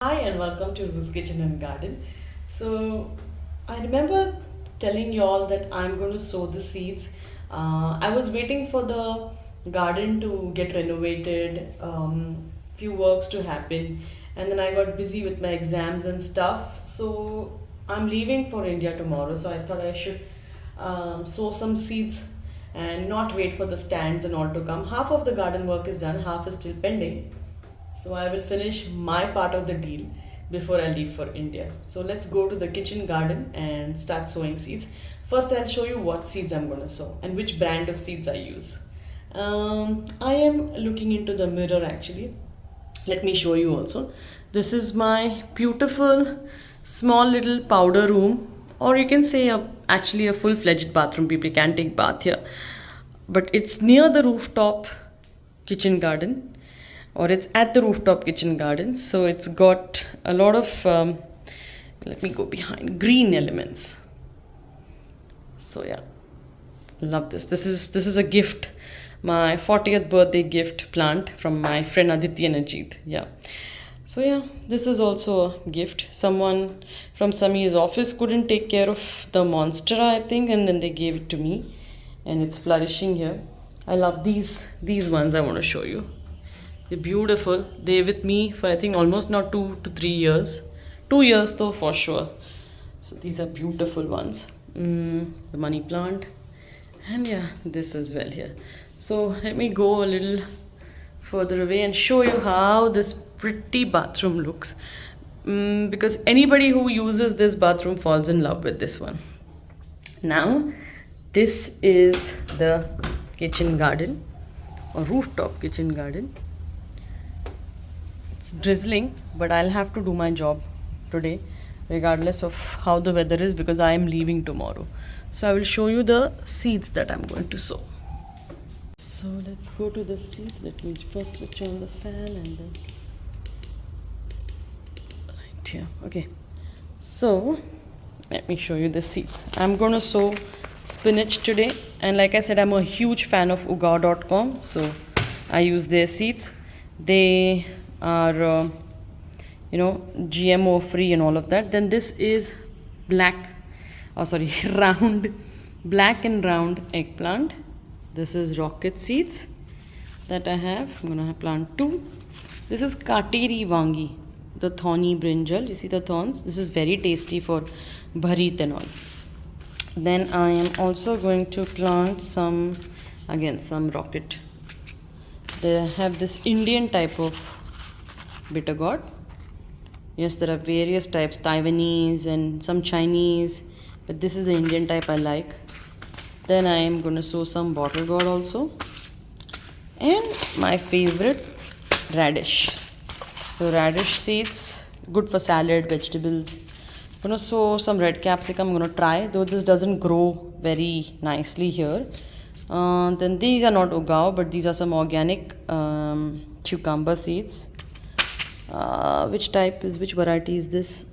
Hi and welcome to Ru's Kitchen and Garden. So, I remember telling y'all that I'm going to sow the seeds. I was waiting for the garden to get renovated, few works to happen, and then I got busy with my exams and stuff. So, I'm leaving for India tomorrow, so I thought I should sow some seeds and not wait for the stands and all to come. Half of the garden work is done, half is still pending. So I will finish my part of the deal before I leave for India. So let's go to the kitchen garden and start sowing seeds. First, I'll show you what seeds I'm going to sow and which brand of seeds I use. I am looking into the mirror actually. Let me show you also. This is my beautiful small little powder room, or you can say actually a full-fledged bathroom. People can take bath here, but it's near the rooftop kitchen garden, or it's at the rooftop kitchen garden, so it's got a lot of let me go behind, green elements. So yeah, love this is a gift, my 40th birthday gift plant from my friend Aditi and Ajit. Yeah, so yeah, this is also a gift. Someone from Samir's office couldn't take care of the monstera, I think, and then they gave it to me, and it's flourishing here. I love these ones. I want to show you. They're beautiful. They're with me for I think almost now 2 to 3 years. 2 years though for sure. So these are beautiful ones. The money plant. And yeah, this as well here. So let me go a little further away and show you how this pretty bathroom looks. Because anybody who uses this bathroom falls in love with this one. Now, this is the kitchen garden or rooftop kitchen garden. Drizzling, but I'll have to do my job today regardless of how the weather is, because I am leaving tomorrow. So I will show you the seeds that I'm going to sow. So let's go to the seeds. Let me first switch on the fan and then right here. Okay, so let me show you the seeds. I'm going to sow spinach today, and like I said, I'm a huge fan of ugao.com, so I use their seeds. They are GMO free and all of that. Then this is round, black and round eggplant. This is rocket seeds that I have. I'm gonna plant 2. This is kateri wangi, the thorny brinjal. You see the thorns? This is very tasty for bharit and all. Then I am also going to plant some rocket. They have this Indian type of bitter gourd. Yes, there are various types, Taiwanese and some Chinese, but this is the Indian type I like. Then I am going to sow some bottle gourd also, and my favorite, radish. So radish seeds, good for salad, vegetables. I'm going to sow some red capsicum. I'm going to try, though this doesn't grow very nicely here. Then these are not ugao, but these are some organic cucumber seeds. Which variety is this?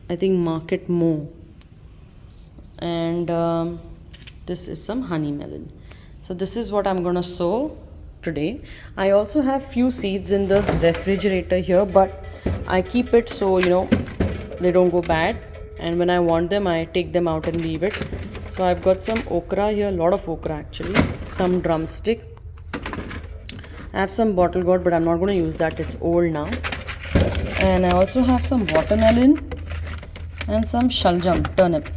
I think Market Mo. And this is some honey melon. So this is what I'm gonna sow today. I also have few seeds in the refrigerator here, but I keep it so they don't go bad, and when I want them I take them out and leave it. So I've got some okra here, a lot of okra actually, some drumstick. I have some bottle gourd, but I'm not going to use that, it's old now. And I also have some watermelon and some shaljam, turnip.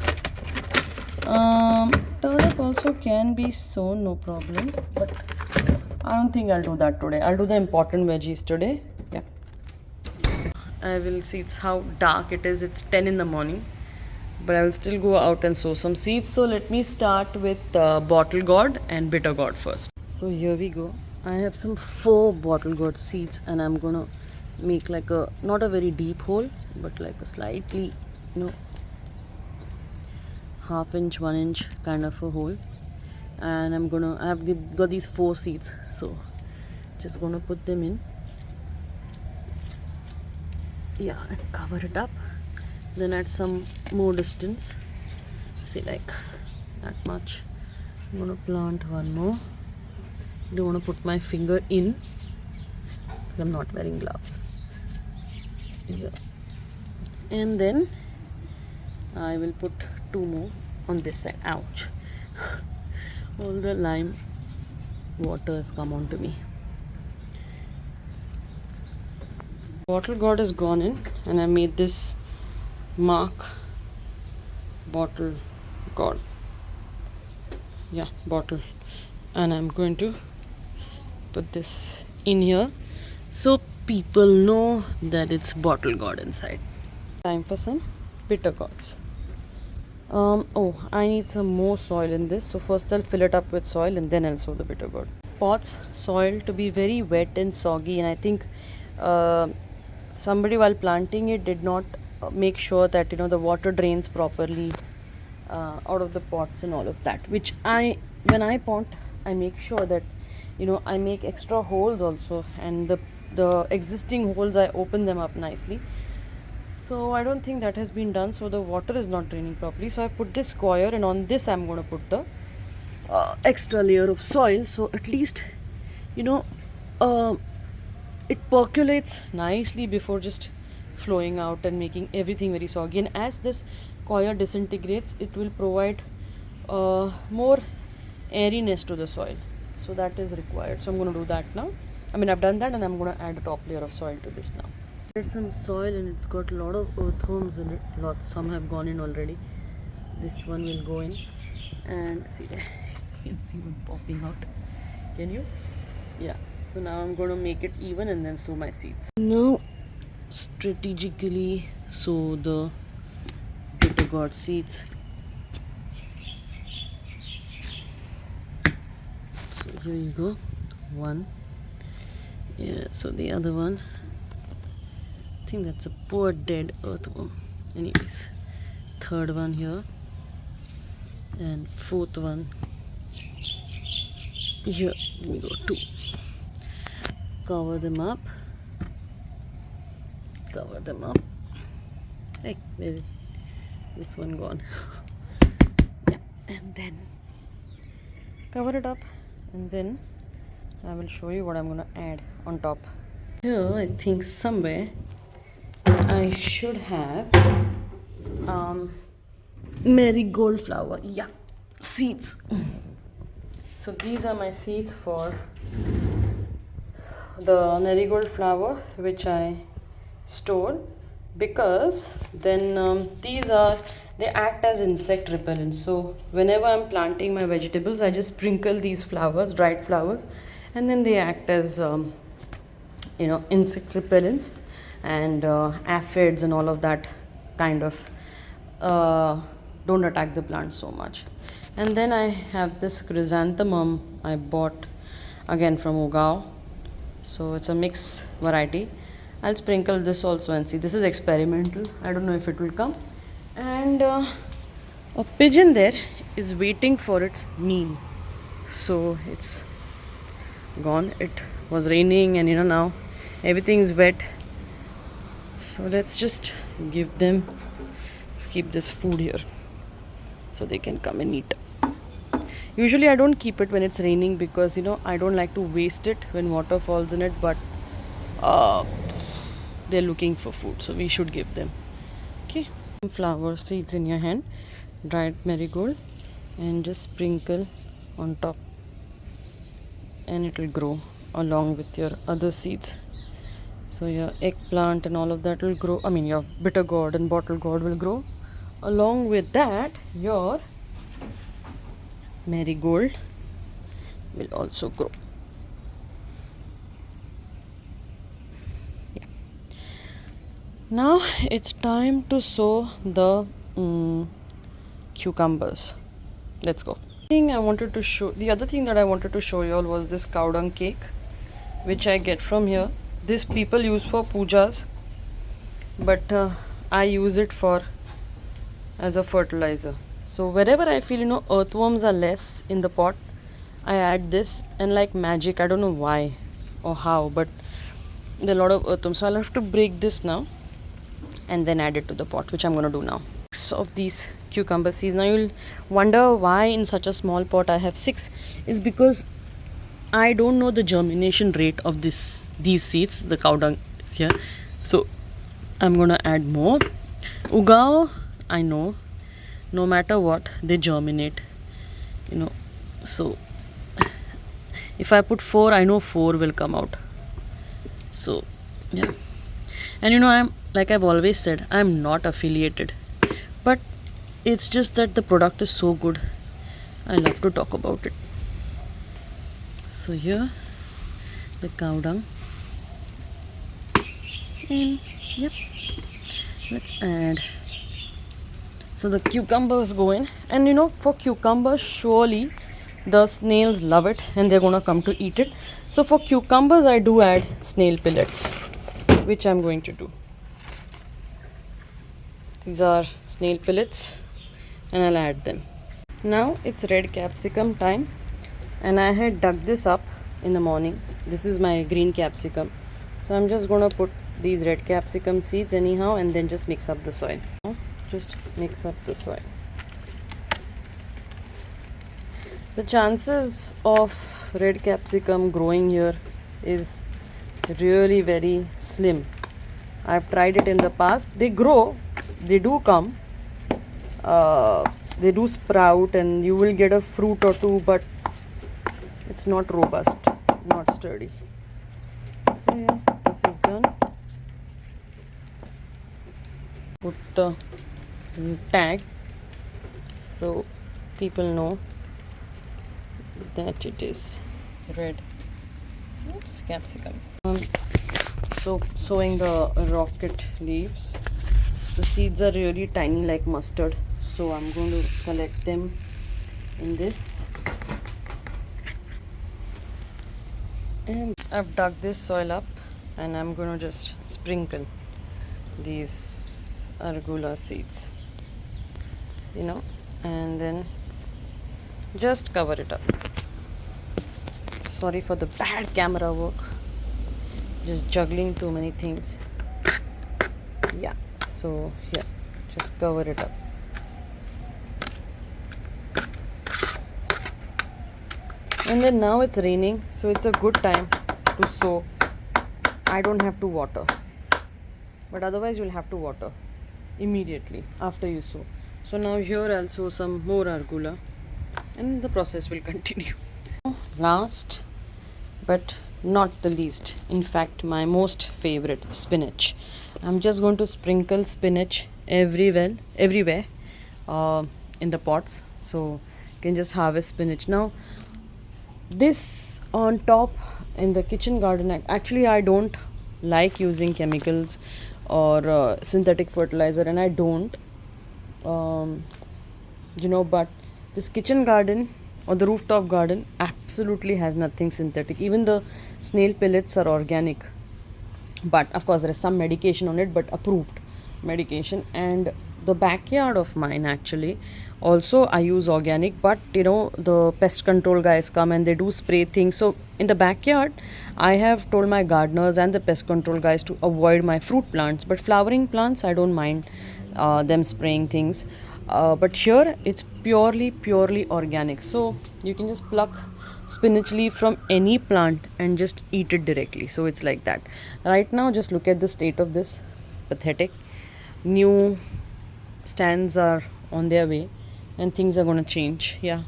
Turnip also can be sown, no problem, but I don't think I'll do that today. I'll do the important veggies today. Yeah, I will see. It's how dark it is. It's 10 in the morning, but I will still go out and sow some seeds. So let me start with bottle gourd and bitter gourd first. So here we go. I have some 4 bottle gourd seeds, and I'm gonna make like a, not a very deep hole, but like a slightly half inch, 1 inch kind of a hole. And I have got these 4 seeds, so just gonna put them in. Yeah, and cover it up. Then add some more distance, say like that much. I'm gonna plant one more. Don't want to put my finger in because I'm not wearing gloves. Yeah. And then I will put two more on this side. Ouch. All the lime water has come onto me. Bottle gourd has gone in, and I made this mark bottle gourd. Yeah, bottle. And I'm going to put this in here so people know that it's bottle gourd inside. Time for some bitter gourds. Oh, I need some more soil in this. So first I'll fill it up with soil and then I'll sow the bitter gourd. Pots soil to be very wet and soggy, and I think somebody while planting it did not make sure that the water drains properly out of the pots and all of that. Which when I pot, I make sure that I make extra holes also, and the existing holes I open them up nicely. So I don't think that has been done, so the water is not draining properly. So I put this square, and on this I'm going to put the extra layer of soil, so at least uh, it percolates nicely before just flowing out and making everything very soggy. And as this coir disintegrates, it will provide more airiness to the soil, so that is required. So I'm going to do that now. I've done that, and I'm going to add a top layer of soil to this now. There's some soil and it's got a lot of earthworms in it. Some have gone in already. This one will go in, and see there, you can see one popping out. Can you? Yeah. So now I'm going to make it even and then sow my seeds. Now strategically sow the bitter gourd seeds. So here you go. One. Yeah. So the other one. I think that's a poor dead earthworm. Anyways, third one here, and fourth one here. We go two. Cover them up. Cover them up. Hey, maybe this one gone. Yeah, and then cover it up, and then I will show you what I'm gonna add on top. Here, I think somewhere I should have marigold flower. Yeah, seeds. So these are my seeds for the marigold flower, which I stored, because then they act as insect repellents. So whenever I'm planting my vegetables, I just sprinkle these flowers, dried flowers, and then they act as insect repellents and aphids and all of that kind of don't attack the plant so much. And then I have this chrysanthemum I bought again from Ugao, so it's a mixed variety. I'll sprinkle this also and see. This is experimental, I don't know if it will come. And a pigeon there is waiting for its meal, so it's gone. It was raining, and now everything is wet, so let's just give them, let's keep this food here so they can come and eat. Usually I don't keep it when it's raining, because I don't like to waste it when water falls in it, but they're looking for food, so we should give them. Okay, flower seeds in your hand, dried marigold, and just sprinkle on top, and it will grow along with your other seeds. So your eggplant and all of that will grow. Your bitter gourd and bottle gourd will grow. Along with that, your marigold will also grow. Yeah. Now it's time to sow the cucumbers. Let's go. The other thing that I wanted to show you all was this cow dung cake, which I get from here. This people use for pujas, but I use it as a fertilizer. So wherever I feel earthworms are less in the pot, I add this, and like magic, I don't know why or how, but there are a lot of earthworms. So I'll have to break this now and then add it to the pot, which I'm going to do now. 6 of these cucumber seeds. Now you'll wonder why in such a small pot I have 6. Is because I don't know the germination rate of these seeds, the cow dung here. So I'm gonna add more. Ugao, I know, no matter what, they germinate, you know. So if I put 4, I know 4 will come out. So yeah. And I'm, like I've always said, I'm not affiliated, but it's just that the product is so good, I love to talk about it. So here, the cow dung, and yep, let's add. So the cucumbers go in, and for cucumbers, surely the snails love it and they're gonna come to eat it. So for cucumbers, I do add snail pellets, which I'm going to do. These are snail pellets, and I'll add them. Now it's red capsicum time, and I had dug this up in the morning. This is my green capsicum, so I'm just gonna put these red capsicum seeds anyhow, and then just mix up the soil. Just mix up the soil. The chances of red capsicum growing here is really very slim. I've tried it in the past. They grow, they do come, they do sprout, and you will get a fruit or two, but it's not robust, not sturdy. So yeah, this is done. Put the tag so people know that it is red capsicum. So sowing the rocket leaves. The seeds are really tiny like mustard, so I'm going to collect them in this, and I've dug this soil up, and I'm going to just sprinkle these arugula seeds, and then just cover it up. Sorry for the bad camera work, just juggling too many things. Yeah, so yeah, just cover it up. And then now it's raining, so it's a good time to sow. I don't have to water, but otherwise you'll have to water immediately after you sow. So now here I'll sow some more arugula, and the process will continue. Last but not the least, in fact my most favorite, spinach. I'm just going to sprinkle spinach everywhere in the pots, so you can just harvest spinach. Now this on top in the kitchen garden, actually I don't like using chemicals or synthetic fertilizer, and I don't but this kitchen garden or the rooftop garden absolutely has nothing synthetic. Even the snail pellets are organic, but of course there is some medication on it, but approved medication. And the backyard of mine, actually also I use organic, but the pest control guys come and they do spray things. So in the backyard I have told my gardeners and the pest control guys to avoid my fruit plants, but flowering plants I don't mind them spraying things. But here it's purely organic, so you can just pluck spinach leaf from any plant and just eat it directly. So it's like that. Right now just look at the state of this, pathetic. New stands are on their way and things are going to change. Yeah.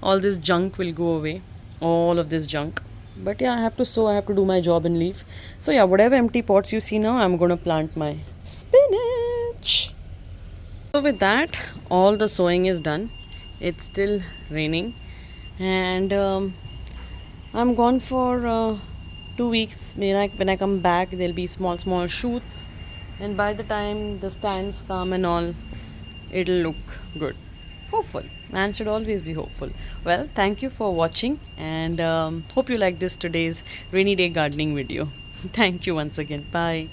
All this junk will go away, all of this junk. But yeah, I have to sow, I have to do my job and leave. So yeah, whatever empty pots you see now, I'm going to plant my spinach. So with that, all the sowing is done. It's still raining, and I'm gone for 2 weeks. When I come back, there'll be small shoots, and by the time the stands come and all, it'll look good. Hopeful. Man should always be hopeful. Well, thank you for watching, and hope you like this today's rainy day gardening video. Thank you once again. Bye.